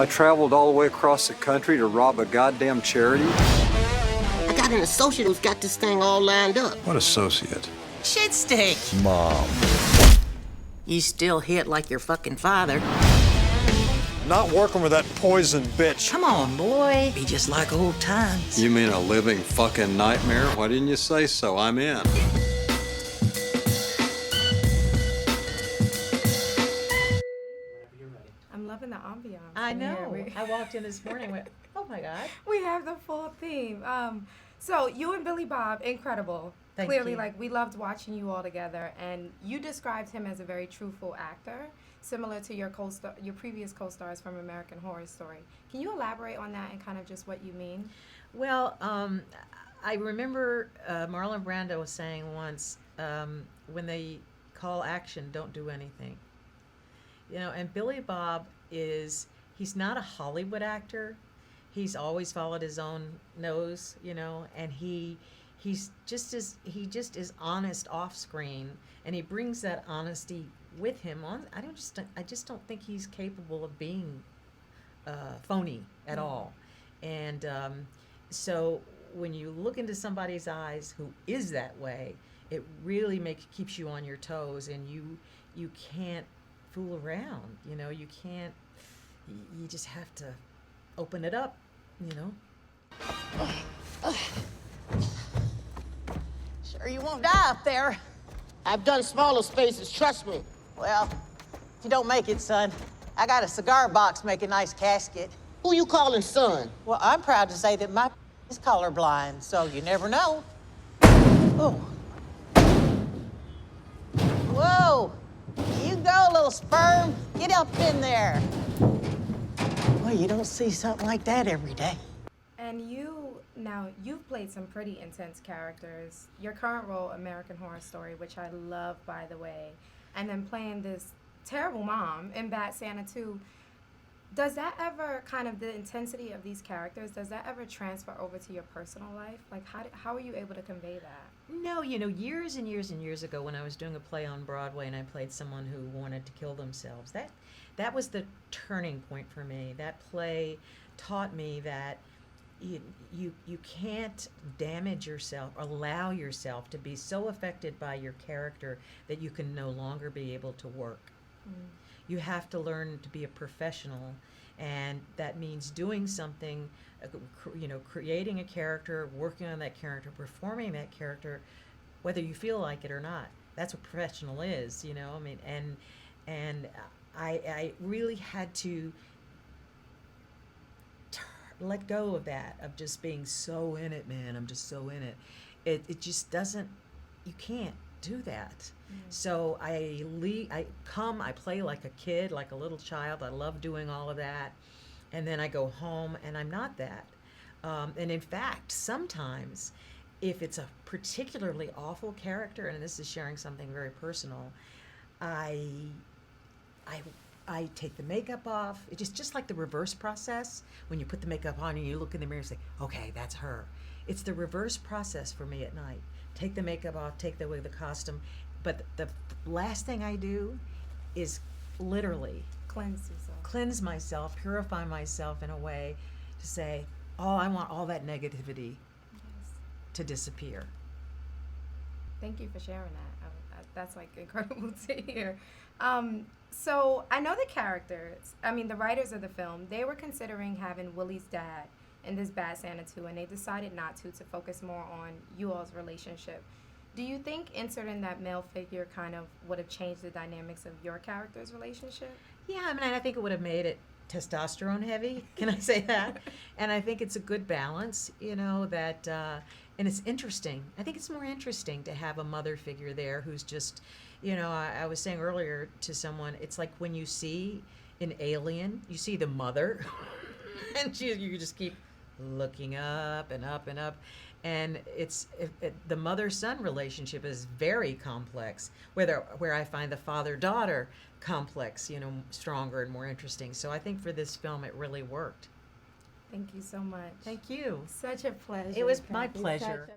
I traveled all the way across the country to rob a goddamn charity. I got an associate who's got this thing all lined up. What associate? Shit stick. Mom. You still hit like your fucking father. Not working with that poison bitch. Come on, boy. Be just like old times. You mean a living fucking nightmare? Why didn't you say so? I'm in. I'm loving the ambiance. I in know. here. I walked in this morning and went, oh my God. We have the full theme. So you and Billy Bob, incredible. Thank Clearly, you. like, we loved watching you all together, and you described him as a very truthful actor, similar to your previous co-stars from American Horror Story. Can you elaborate on that and kind of just what you mean? Well, I remember Marlon Brando was saying once, when they call action, don't do anything. You know, and Billy Bob he's not a Hollywood actor. He's always followed his own nose, you know, and he just is honest off screen, and he brings that honesty with him on. I just don't think he's capable of being phony at all. And so when you look into somebody's eyes who is that way, it really keeps you on your toes, and you can't fool around. You know, you can't. You just have to open it up. You know. Sure you won't die up there. I've done smaller spaces, trust me. Well, if you don't make it, son, I got a cigar box make a nice casket. Who you calling son? Well, I'm proud to say that my is colorblind, so you never know. Oh. Whoa. You go, little sperm. Get up in there. Well, you don't see something like that every day. And you've played some pretty intense characters. Your current role, American Horror Story, which I love, by the way, and then playing this terrible mom in Bad Santa 2. Does that ever, kind of the intensity of these characters, does that ever transfer over to your personal life? Like, how are you able to convey that? No, you know, years and years and years ago when I was doing a play on Broadway and I played someone who wanted to kill themselves, that was the turning point for me. That play taught me that you can't damage yourself, allow yourself to be so affected by your character that you can no longer be able to work. You have to learn to be a professional, and that means doing something, you know, creating a character, working on that character, performing that character, whether you feel like it or not. That's what professional is, you know. I mean, and I really had to let go of that, of just being so in it, man. I'm just so in it. It just doesn't. You can't do that. So I play like a kid, like a little child. I love doing all of that. And then I go home and I'm not that. And in fact, sometimes if it's a particularly awful character, and this is sharing something very personal, I take the makeup off. It's just like the reverse process. When you put the makeup on and you look in the mirror and say, okay, that's her. It's the reverse process for me at night. Take the makeup off, take away the costume. But the last thing I do is literally cleanse myself, purify myself in a way to say, oh, I want all that negativity to disappear. Thank you for sharing that. That's like incredible to hear. So I know the characters, the writers of the film, they were considering having Willie's dad in this Bad Santa 2, and they decided not to focus more on you all's relationship. Do you think inserting that male figure kind of would have changed the dynamics of your character's relationship? Yeah, I mean, I think it would have made it testosterone heavy. Can I say that? And I think it's a good balance, you know, that, and it's interesting. I think it's more interesting to have a mother figure there who's just, you know, I was saying earlier to someone, it's like when you see an alien, you see the mother, and you just keep looking up and up and up. And the mother-son relationship is very complex, where I find the father-daughter complex, you know, stronger and more interesting. So I think for this film, it really worked. Thank you so much. Thank you. Such a pleasure. It was my Kathy. pleasure.